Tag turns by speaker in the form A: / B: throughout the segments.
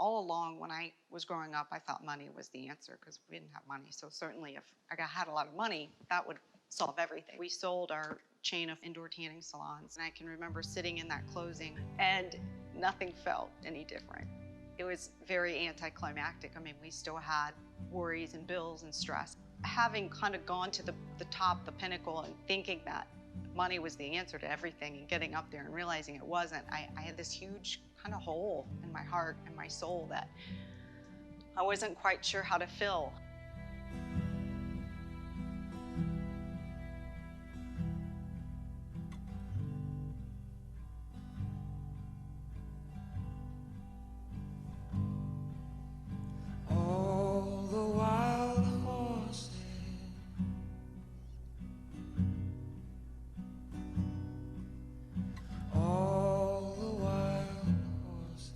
A: All along when I was growing up, I thought money was the answer because we didn't have money. So certainly if I had a lot of money, that would solve everything. We sold our chain of indoor tanning salons, and I can remember sitting in that closing and nothing felt any different. It was very anticlimactic. I mean, we still had worries and bills and stress. Having kind of gone to the top, the pinnacle, and thinking that money was the answer to everything and getting up there and realizing it wasn't, I had this huge kind of hole in my heart and my soul that I wasn't quite sure how to fill.
B: All the wild horses, all the wild horses,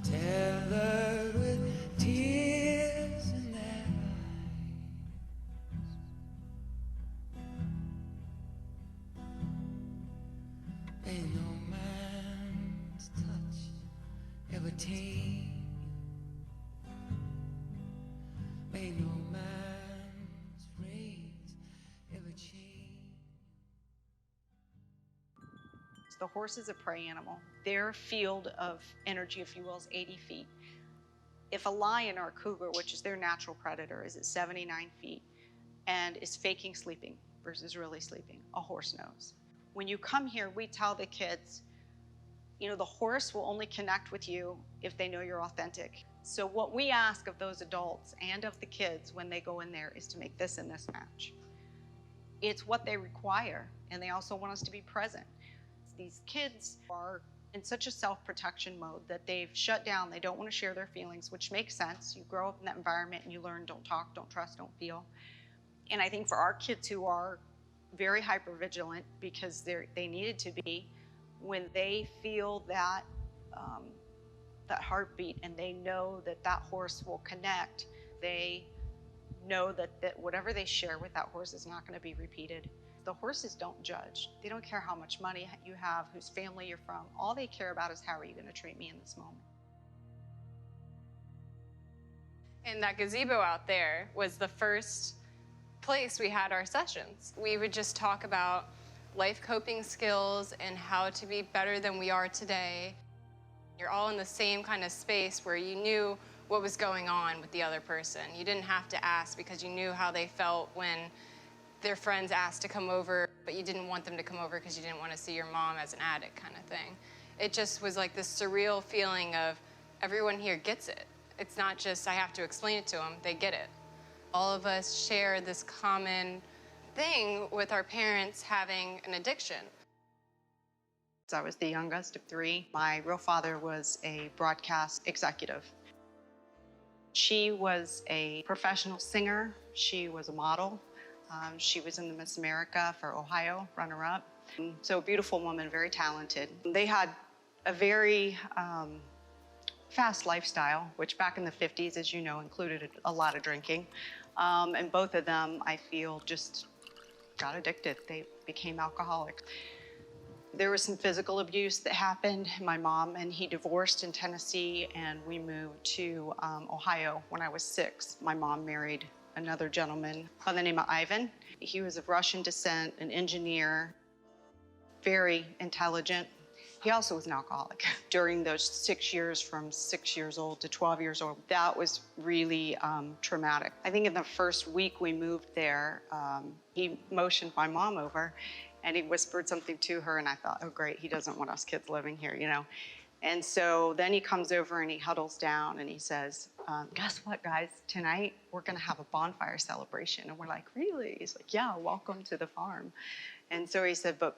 B: tethered with tears in their eyes, may no man's touch ever tame you, may no man's rays ever change.
A: The horse is a prey animal. Their field of energy, if you will, is 80 feet. If a lion or a cougar, which is their natural predator, is at 79 feet and is faking sleeping versus really sleeping, a horse knows. When you come here, we tell the kids, you know, the horse will only connect with you if they know you're authentic. So what we ask of those adults and of the kids when they go in there is to make this and this match. It's what they require, and they also want us to be present. These kids are in such a self-protection mode that they've shut down. They don't want to share their feelings, which makes sense. You grow up in that environment and you learn don't talk, don't trust, don't feel. And I think for our kids who are very hypervigilant because they needed to be, when they feel that that heartbeat and they know that that horse will connect, they know that whatever they share with that horse is not going to be repeated. The horses don't judge. They don't care how much money you have, whose family you're from. All they care about is how are you going to treat me in this moment.
C: And that gazebo out there was the first place we had our sessions. We would just talk about life coping skills and how to be better than we are today. You're all in the same kind of space where you knew what was going on with the other person. You didn't have to ask because you knew how they felt when their friends asked to come over, but you didn't want them to come over because you didn't want to see your mom as an addict kind of thing. It just was like this surreal feeling of everyone here gets it. It's not just I have to explain it to them, they get it. All of us share this common thing with our parents having an addiction.
A: I was the youngest of three. My real father was a broadcast executive. She was a professional singer. She was a model. She was in the Miss America for Ohio, runner-up. So a beautiful woman, very talented. They had a very fast lifestyle, which back in the 50s, as you know, included a lot of drinking. And both of them, I feel, just got addicted. They became alcoholics. There was some physical abuse that happened. My mom and he divorced in Tennessee, and we moved to Ohio when I was 6. My mom married another gentleman by the name of Ivan. He was of Russian descent, an engineer, very intelligent. He also was an alcoholic. During those 6 years, from 6 years old to 12 years old, that was really traumatic. I think in the first week we moved there, he motioned my mom over and he whispered something to her, and I thought, oh great, he doesn't want us kids living here, you know. And so then he comes over and he huddles down and he says, guess what, guys? Tonight we're going to have a bonfire celebration. And we're like, really? He's like, yeah, welcome to the farm. And so he said, but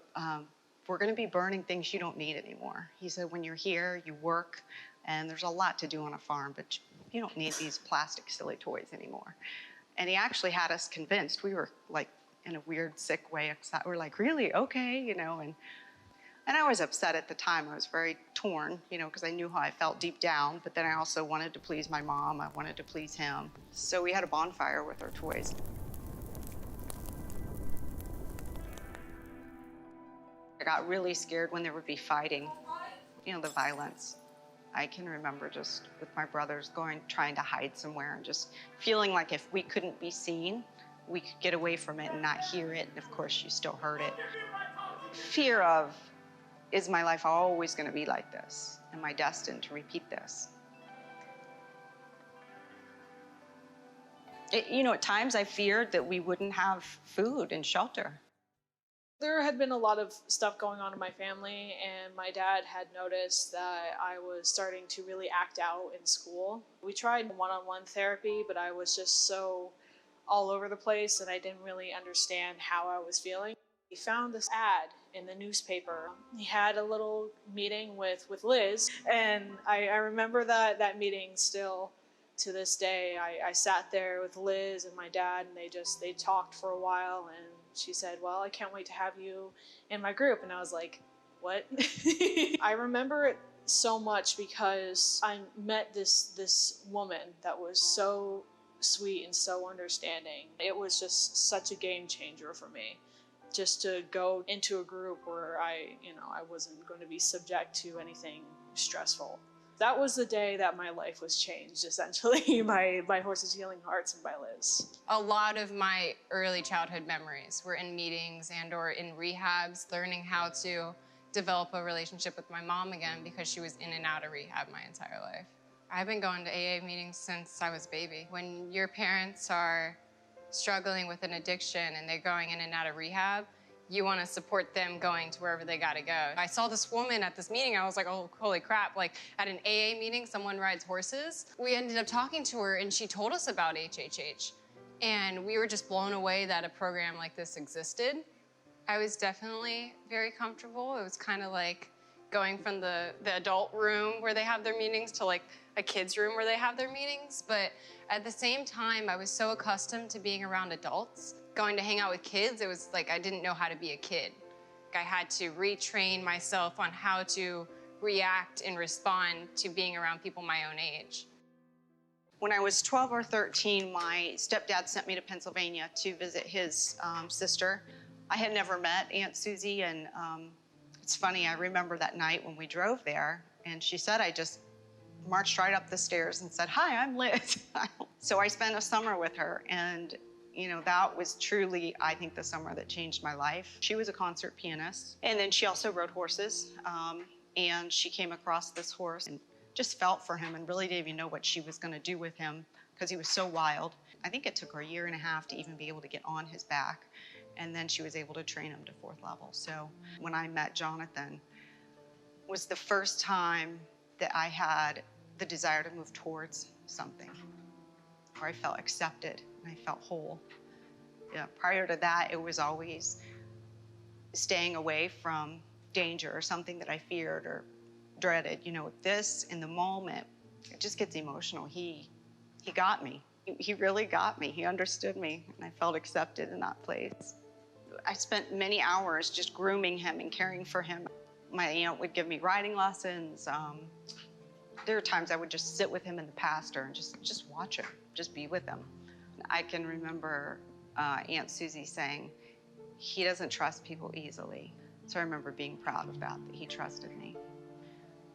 A: we're going to be burning things you don't need anymore. He said, when you're here, you work, and there's a lot to do on a farm, but you don't need these plastic silly toys anymore. And he actually had us convinced. We were like, in a weird, sick way, we're like, really? Okay, you know. And I was upset at the time. I was very torn, you know, because I knew how I felt deep down, but then I also wanted to please my mom. I wanted to please him. So we had a bonfire with our toys. I got really scared when there would be fighting, you know, the violence. I can remember just with my brothers trying to hide somewhere and just feeling like if we couldn't be seen, we could get away from it and not hear it. And of course, you still heard it. Fear of, is my life always going to be like this? Am I destined to repeat this? You know, at times I feared that we wouldn't have food and shelter.
D: There had been a lot of stuff going on in my family, and my dad had noticed that I was starting to really act out in school. We tried one-on-one therapy, but I was just so all over the place and I didn't really understand how I was feeling. He found this ad in the newspaper. He had a little meeting with Liz, and I remember that meeting still to this day. I sat there with Liz and my dad, and they talked for a while, and she said, well, I can't wait to have you in my group. And I was like, what? I remember it so much because I met this woman that was so sweet and so understanding. It was just such a game changer for me, just to go into a group where I wasn't going to be subject to anything stressful. That was the day that my life was changed, essentially, by Horses Healing Hearts and by Liz.
C: A lot of my early childhood memories were in meetings and or in rehabs, learning how to develop a relationship with my mom again because she was in and out of rehab my entire life. I've been going to AA meetings since I was a baby. When your parents are struggling with an addiction and they're going in and out of rehab, you want to support them going to wherever they got to go. I saw this woman at this meeting. I was like, oh, holy crap. Like, at an AA meeting, someone rides horses. We ended up talking to her, and she told us about HHH. And we were just blown away that a program like this existed. I was definitely very comfortable. It was kind of like going from the adult room where they have their meetings to like a kid's room where they have their meetings. But at the same time, I was so accustomed to being around adults. Going to hang out with kids, it was like I didn't know how to be a kid. I had to retrain myself on how to react and respond to being around people my own age.
A: When I was 12 or 13, my stepdad sent me to Pennsylvania to visit his sister. I had never met Aunt Susie, and it's funny, I remember that night when we drove there, and she said I just marched right up the stairs and said, hi, I'm Liz. So I spent a summer with her, and you know, that was truly, I think, the summer that changed my life. She was a concert pianist, and then she also rode horses, and she came across this horse and just felt for him and really didn't even know what she was going to do with him because he was so wild. I think it took her a year and a half to even be able to get on his back, and then she was able to train him to 4th level. So when I met Jonathan, was the first time that I had the desire to move towards something, where I felt accepted and I felt whole. Yeah, prior to that, it was always staying away from danger or something that I feared or dreaded. You know, this, in the moment, it just gets emotional. He got me. He really got me. He understood me, and I felt accepted in that place. I spent many hours just grooming him and caring for him. My aunt would give me riding lessons. There were times I would just sit with him in the pasture and just watch him, just be with him. I can remember Aunt Susie saying, he doesn't trust people easily. So I remember being proud of that he trusted me.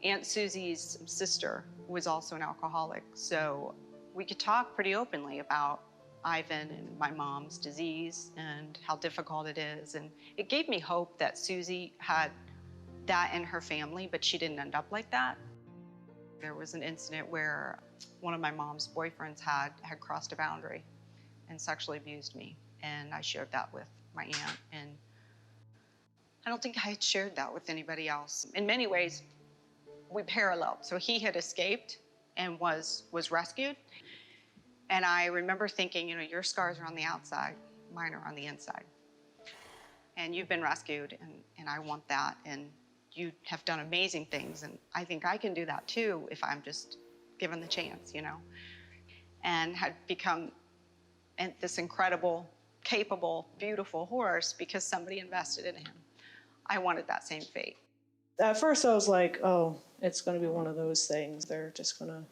A: Aunt Susie's sister was also an alcoholic, so we could talk pretty openly about Ivan and my mom's disease and how difficult it is. And it gave me hope that Susie had that in her family, but she didn't end up like that. There was an incident where one of my mom's boyfriends had crossed a boundary and sexually abused me. And I shared that with my aunt. And I don't think I had shared that with anybody else. In many ways, we paralleled. So he had escaped and was rescued. And I remember thinking, you know, your scars are on the outside, mine are on the inside. And you've been rescued, and I want that. And you have done amazing things, and I think I can do that too if I'm just given the chance, you know. And had become this incredible, capable, beautiful horse because somebody invested in him. I wanted that same fate.
D: At first I was like, oh, it's going to be one of those things. They're just going to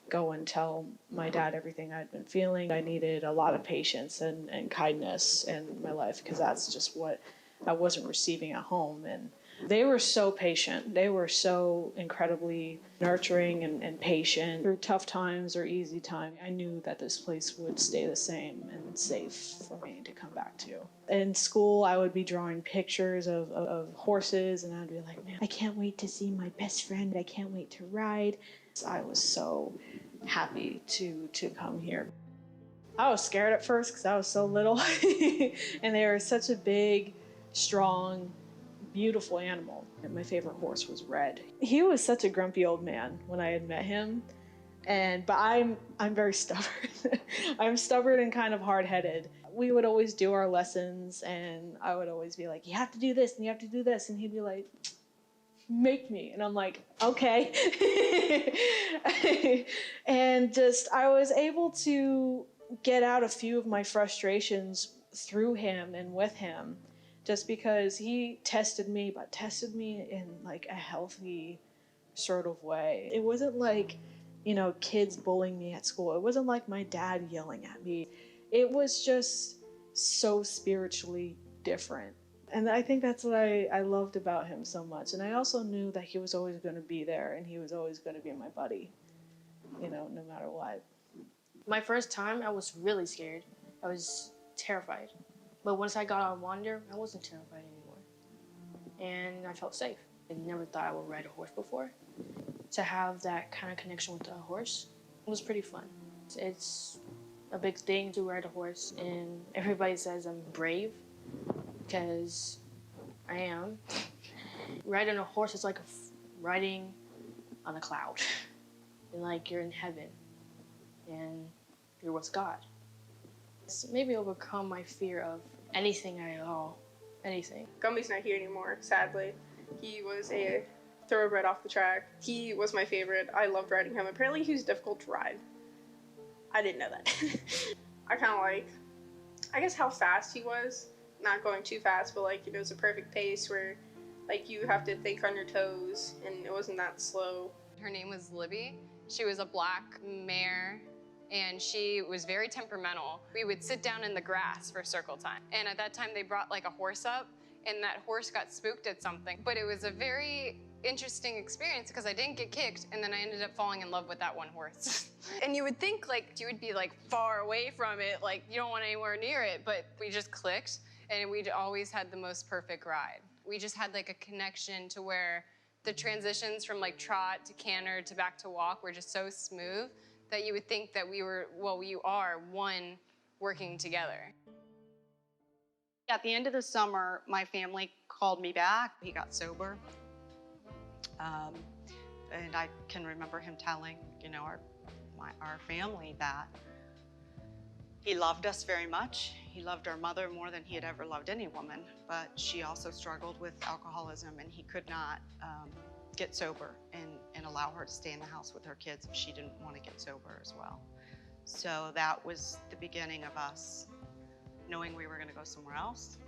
D: go and tell my dad everything I'd been feeling. I needed a lot of patience and kindness in my life because that's just what I wasn't receiving at home. And They were so patient. They were so incredibly nurturing and patient. Through tough times or easy times, I knew that this place would stay the same and safe for me to come back to. In school, I would be drawing pictures of horses, and I'd be like, man, I can't wait to see my best friend. I can't wait to ride. I was so happy to come here. I was scared at first because I was so little, and they were such a big, strong, beautiful animal. And my favorite horse was Red. He was such a grumpy old man when I had met him, but I'm very stubborn. I'm stubborn and kind of hard-headed. We would always do our lessons, and I would always be like, you have to do this and you have to do this, and he'd be like, make me, and I'm like, okay. And I was able to get out a few of my frustrations through him and with him, just because he tested me, but tested me in like a healthy sort of way. It wasn't like, kids bullying me at school. It wasn't like my dad yelling at me. It was just so spiritually different. And I think that's what I loved about him so much. And I also knew that he was always going to be there, and he was always going to be my buddy, no matter what.
E: My first time, I was really scared. I was terrified. But once I got on Wander, I wasn't terrified anymore. And I felt safe. I never thought I would ride a horse before. To have that kind of connection with a horse, it was pretty fun. It's a big thing to ride a horse, and everybody says I'm brave, because I am. Riding a horse is like riding on a cloud. And like you're in heaven, and you're with God. It's maybe overcome my fear of anything at all. Anything.
F: Gumby's not here anymore, sadly. He was a thoroughbred off the track. He was my favorite. I loved riding him. Apparently he was difficult to ride. I didn't know that. I kind of I guess how fast he was. Not going too fast, but it was a perfect pace where you have to think on your toes, and it wasn't that slow.
C: Her name was Libby. She was a black mare, and she was very temperamental. We would sit down in the grass for circle time. And at that time, they brought a horse up, and that horse got spooked at something. But it was a very interesting experience because I didn't get kicked, and then I ended up falling in love with that one horse. And you would think you would be far away from it, you don't want anywhere near it, but we just clicked, and we'd always had the most perfect ride. We just had a connection to where the transitions from trot to canter to back to walk were just so smooth that you would think that we are one working together.
A: At the end of the summer, my family called me back. He got sober. And I can remember him telling, our family that he loved us very much. He loved our mother more than he had ever loved any woman, but she also struggled with alcoholism, and he could not get sober and allow her to stay in the house with her kids if she didn't want to get sober as well. So that was the beginning of us knowing we were going to go somewhere else.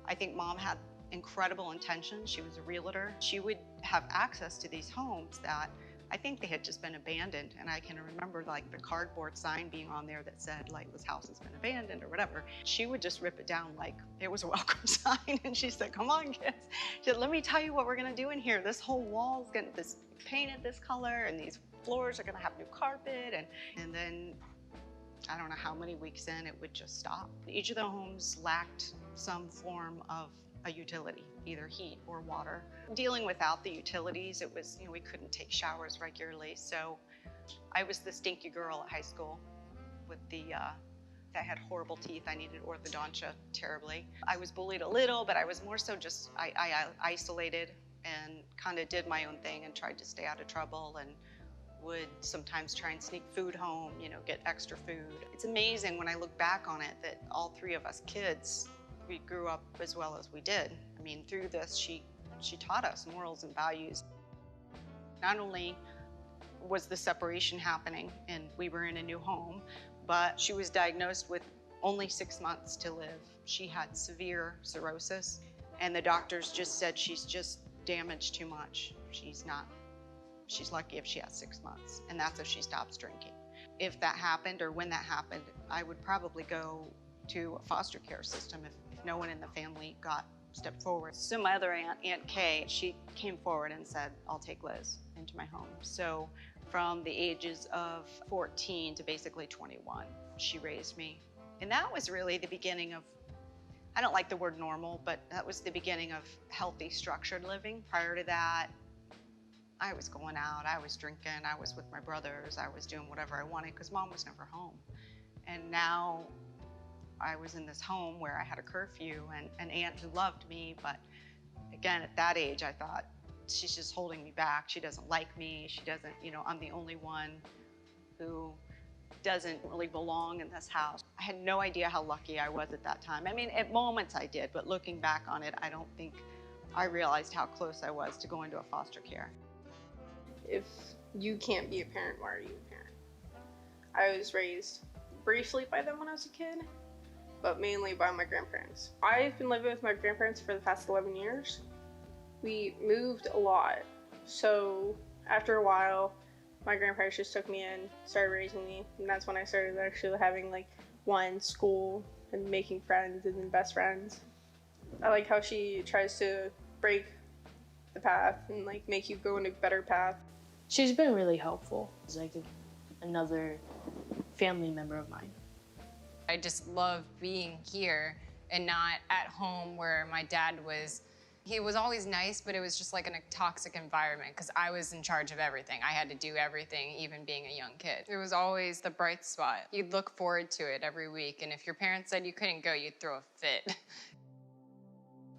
A: I think Mom had incredible intentions. She was a realtor. She would have access to these homes that I think they had just been abandoned, and I can remember the cardboard sign being on there that said this house has been abandoned or whatever. She would just rip it down like it was a welcome sign, and she said, come on kids. She said, let me tell you what we're gonna do in here. This whole wall's gonna be painted this color, and these floors are gonna have new carpet, and then I don't know how many weeks in it would just stop. Each of the homes lacked some form of a utility, either heat or water. Dealing without the utilities, it was, we couldn't take showers regularly. So I was the stinky girl at high school with that had horrible teeth. I needed orthodontia terribly. I was bullied a little, but I was more so just, I isolated and kind of did my own thing and tried to stay out of trouble, and would sometimes try and sneak food home, get extra food. It's amazing when I look back on it that all three of us kids, we grew up as well as we did. I mean, through this, she taught us morals and values. Not only was the separation happening and we were in a new home, but she was diagnosed with only 6 months to live. She had severe cirrhosis, and the doctors just said she's just damaged too much. She's lucky if she has 6 months, and that's if she stops drinking. If that happened, or when that happened, I would probably go to a foster care system if no one in the family got stepped forward. So my other aunt, Aunt Kay, she came forward and said, I'll take Liz into my home. So from the ages of 14 to basically 21, she raised me. And that was really the beginning of, I don't like the word normal, but that was the beginning of healthy, structured living. Prior to that, I was going out, I was drinking, I was with my brothers, I was doing whatever I wanted because mom was never home. And now I was in this home where I had a curfew and an aunt who loved me, but again, at that age, I thought, she's just holding me back. She doesn't like me. She doesn't, I'm the only one who doesn't really belong in this house. I had no idea how lucky I was at that time. I mean, at moments I did, but looking back on it, I don't think I realized how close I was to going to a foster care.
F: If you can't be a parent, why are you a parent? I was raised briefly by them when I was a kid, but mainly by my grandparents. I've been living with my grandparents for the past 11 years. We moved a lot, so after a while, my grandparents just took me in, started raising me, and that's when I started actually having like one school and making friends and then best friends. I like how she tries to break the path and like make you go in a better path.
E: She's been really helpful. It's like another family member of mine.
C: I just love being here and not at home where my dad was. He was always nice, but it was just like in a toxic environment because I was in charge of everything. I had to do everything, even being a young kid. It was always the bright spot. You'd look forward to it every week, and if your parents said you couldn't go, you'd throw a fit.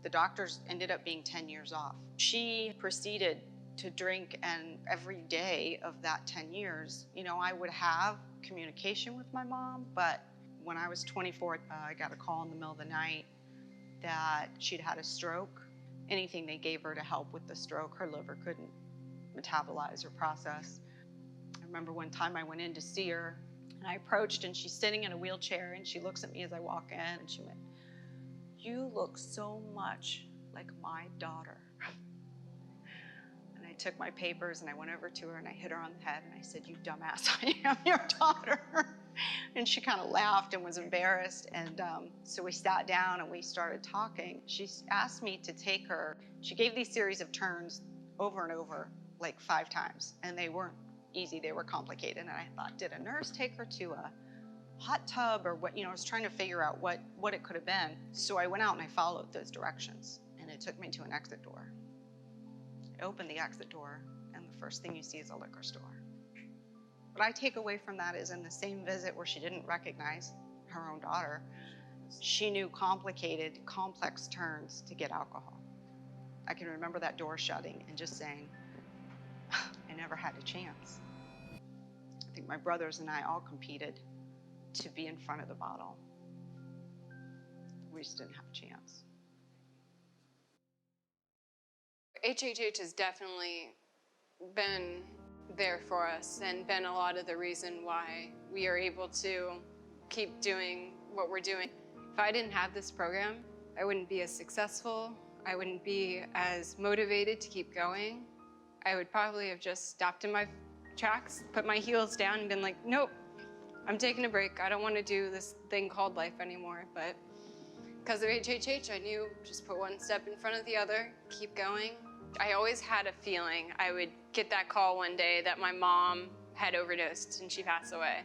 A: The doctors ended up being 10 years off. She proceeded to drink, and every day of that 10 years, I would have communication with my mom, but when I was 24, I got a call in the middle of the night that she'd had a stroke. Anything they gave her to help with the stroke, her liver couldn't metabolize or process. I remember one time I went in to see her, and I approached, and she's sitting in a wheelchair, and she looks at me as I walk in, and she went, "You look so much like my daughter." And I took my papers, and I went over to her, and I hit her on the head, and I said, "You dumbass, I am your daughter." And she kind of laughed and was embarrassed. And so we sat down and we started talking. She asked me to take her. She gave these series of turns over and over, like 5 times. And they weren't easy, they were complicated. And I thought, did a nurse take her to a hot tub or what? I was trying to figure out what it could have been. So I went out and I followed those directions. And it took me to an exit door. I opened the exit door, and the first thing you see is a liquor store. What I take away from that is in the same visit where she didn't recognize her own daughter, she knew complicated, complex turns to get alcohol. I can remember that door shutting and just saying, I never had a chance. I think my brothers and I all competed to be in front of the bottle. We just didn't have a chance.
C: HHH has definitely been there for us and been a lot of the reason why we are able to keep doing what we're doing. If I didn't have this program, I wouldn't be as successful. I wouldn't be as motivated to keep going. I would probably have just stopped in my tracks, put my heels down and been like, nope, I'm taking a break. I don't want to do this thing called life anymore. But because of HHH, I knew just put one step in front of the other, keep going. I always had a feeling I would get that call one day that my mom had overdosed and she passed away.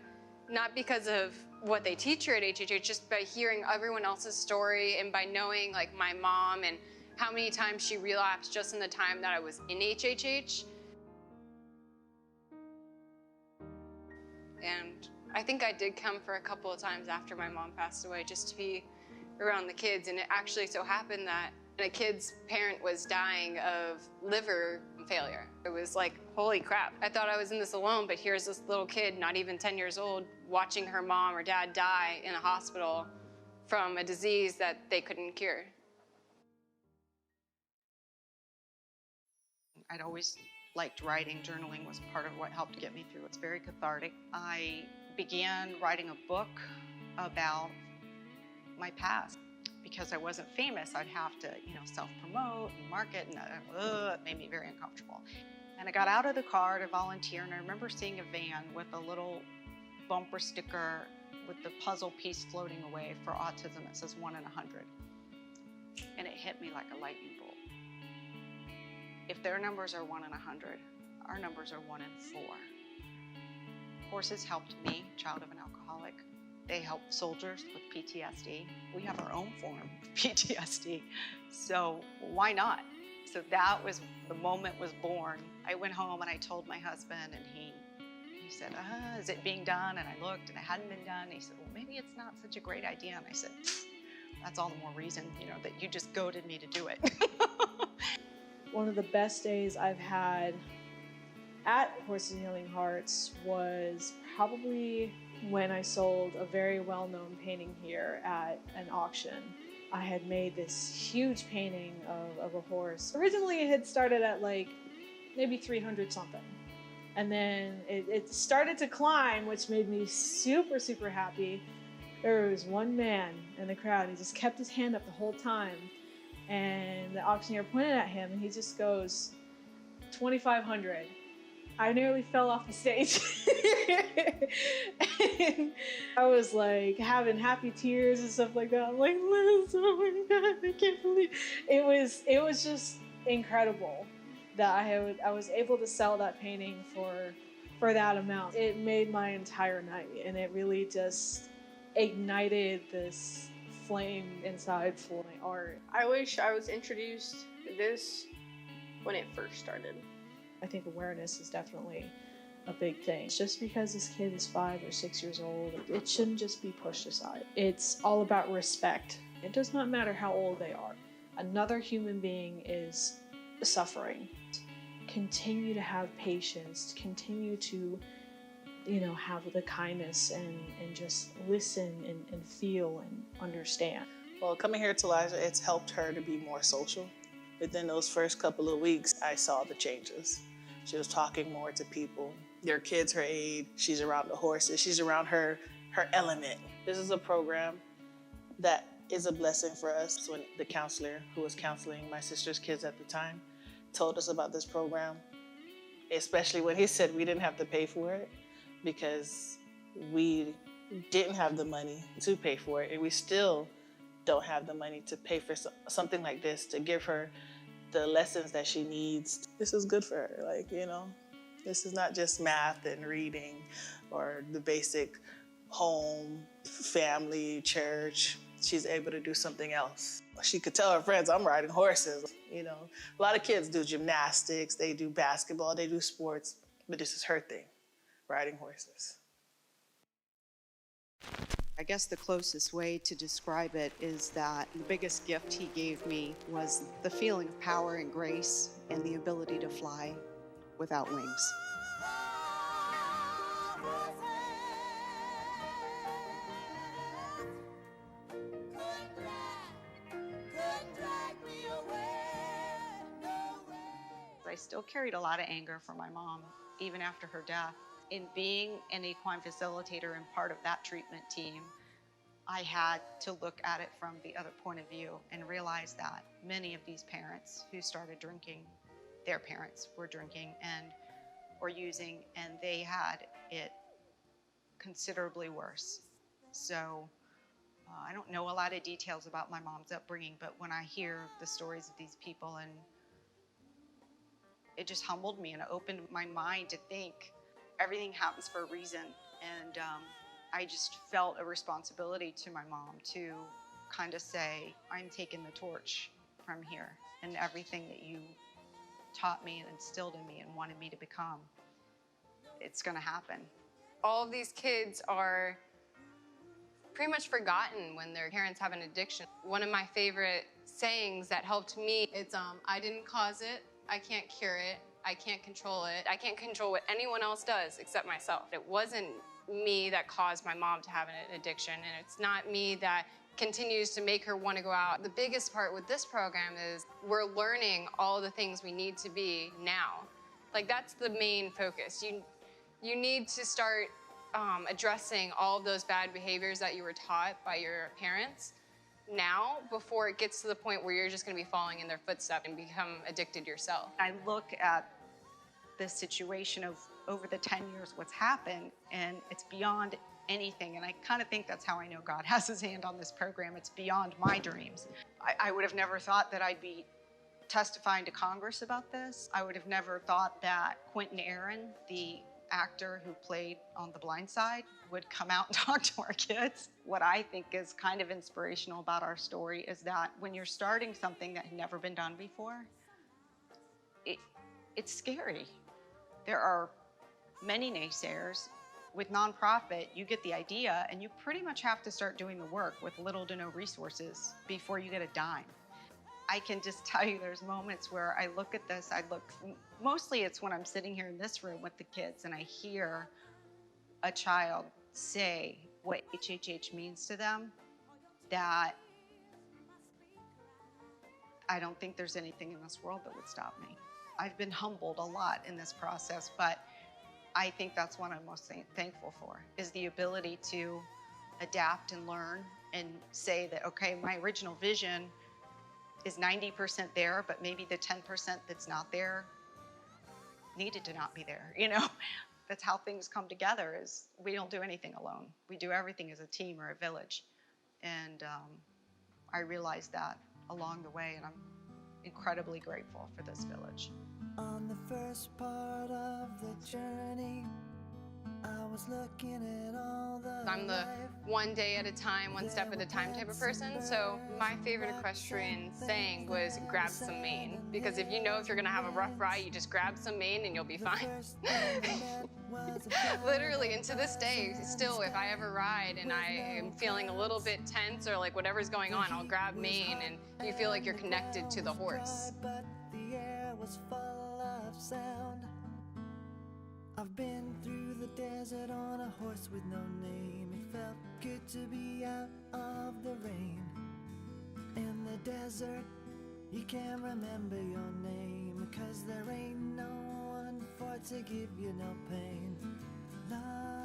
C: Not because of what they teach her at HHH, just by hearing everyone else's story and by knowing like my mom and how many times she relapsed just in the time that I was in HHH. And I think I did come for a couple of times after my mom passed away just to be around the kids. And it actually so happened that a kid's parent was dying of liver failure. It was like, holy crap. I thought I was in this alone, but here's this little kid, not even 10 years old, watching her mom or dad die in a hospital from a disease that they couldn't cure.
A: I'd always liked writing. Journaling was part of what helped get me through. It's very cathartic. I began writing a book about my past. Because I wasn't famous, I'd have to, self-promote and market, and it made me very uncomfortable. And I got out of the car to volunteer, and I remember seeing a van with a little bumper sticker with the puzzle piece floating away for autism. It says 1 in 100. and it hit me like a lightning bolt. If their numbers are 1 in 100, our numbers are 1 in 4. Horses helped me, child of an alcoholic. They help soldiers with PTSD. We have our own form of PTSD, so why not? So that was, the moment was born. I went home and I told my husband, and he said, is it being done? And I looked and it hadn't been done. And he said, well, maybe it's not such a great idea. And I said, that's all the more reason, that you just goaded me to do it.
D: One of the best days I've had at Horses and Healing Hearts was probably when I sold a very well-known painting here at an auction. I had made this huge painting of a horse. Originally it had started at like maybe 300 something. And then it started to climb, which made me super, super happy. There was one man in the crowd. He just kept his hand up the whole time. And the auctioneer pointed at him and he just goes, 2,500. I nearly fell off the stage. And I was like having happy tears and stuff like that. I'm like, Liz, oh my God, I can't believe it was just incredible that I was able to sell that painting for that amount. It made my entire night, and it really just ignited this flame inside for my art.
F: I wish I was introduced to this when it first started.
D: I think awareness is definitely a big thing. Just because this kid is 5 or 6 years old, it shouldn't just be pushed aside. It's all about respect. It does not matter how old they are. Another human being is suffering. Continue to have patience, continue to, have the kindness and just listen and feel and understand.
G: Well, coming here to Liza, it's helped her to be more social. Within those first couple of weeks, I saw the changes. She was talking more to people. Their kids her age, she's around the horses, she's around her element. This is a program that is a blessing for us. When the counselor who was counseling my sister's kids at the time told us about this program, especially when he said we didn't have to pay for it, because we didn't have the money to pay for it, and we still don't have the money to pay for something like this, to give her the lessons that she needs. This is good for her, this is not just math and reading or the basic home, family, church. She's able to do something else. She could tell her friends, I'm riding horses. A lot of kids do gymnastics, they do basketball, they do sports, but this is her thing, riding horses.
A: I guess the closest way to describe it is that the biggest gift he gave me was the feeling of power and grace and the ability to fly without wings. I still carried a lot of anger for my mom, even after her death. In being an equine facilitator and part of that treatment team, I had to look at it from the other point of view and realize that many of these parents who started drinking, their parents were drinking and or using, and they had it considerably worse. So I don't know a lot of details about my mom's upbringing, but when I hear the stories of these people, and it just humbled me and it opened my mind to think everything happens for a reason. And I just felt a responsibility to my mom to kind of say, I'm taking the torch from here, and everything that you taught me and instilled in me and wanted me to become, it's gonna happen.
C: All of these kids are pretty much forgotten when their parents have an addiction. One of my favorite sayings that helped me, it's I didn't cause it, I can't cure it, I can't control it. I can't control what anyone else does except myself. It wasn't me that caused my mom to have an addiction, and it's not me that continues to make her want to go out. The biggest part with this program is we're learning all the things we need to be now. That's the main focus. You need to start addressing all of those bad behaviors that you were taught by your parents now, before it gets to the point where you're just going to be following in their footsteps and become addicted yourself.
A: I look at this situation of over the 10 years what's happened, and it's beyond anything. And I kind of think that's how I know God has his hand on this program. It's beyond my dreams. I would have never thought that I'd be testifying to Congress about this. I would have never thought that Quentin Aaron, the actor who played on The Blind Side, would come out and talk to our kids. What I think is kind of inspirational about our story is that when you're starting something that had never been done before, it's scary. There are many naysayers. With nonprofit, you get the idea and you pretty much have to start doing the work with little to no resources before you get a dime. I can just tell you there's moments where I look at this, mostly it's when I'm sitting here in this room with the kids and I hear a child say what HHH means to them, that I don't think there's anything in this world that would stop me. I've been humbled a lot in this process, but I think that's what I'm most thankful for, is the ability to adapt and learn and say that, okay, my original vision is 90% there, but maybe the 10% that's not there needed to not be there, you know? That's how things come together, is we don't do anything alone. We do everything as a team or a village. And I realized that along the way, and I'm incredibly grateful for this village.
B: On the first part of the journey, I was looking at all the
C: I'm the one day at a time, one step at a time type of person. So my favorite equestrian saying was grab some mane. Because if you know if you're gonna have a rough ride, you just grab some mane and you'll be fine. Literally, and to this day, still, if I ever ride and I am feeling a little bit tense or like whatever's going on, I'll grab mane and you feel like you're connected to the horse.
B: But the air was full of sound. I've been through the desert on a horse with no name. It felt good to be out of the rain. In the desert, you can't remember your name, 'cause there ain't no one for to give you no pain. Love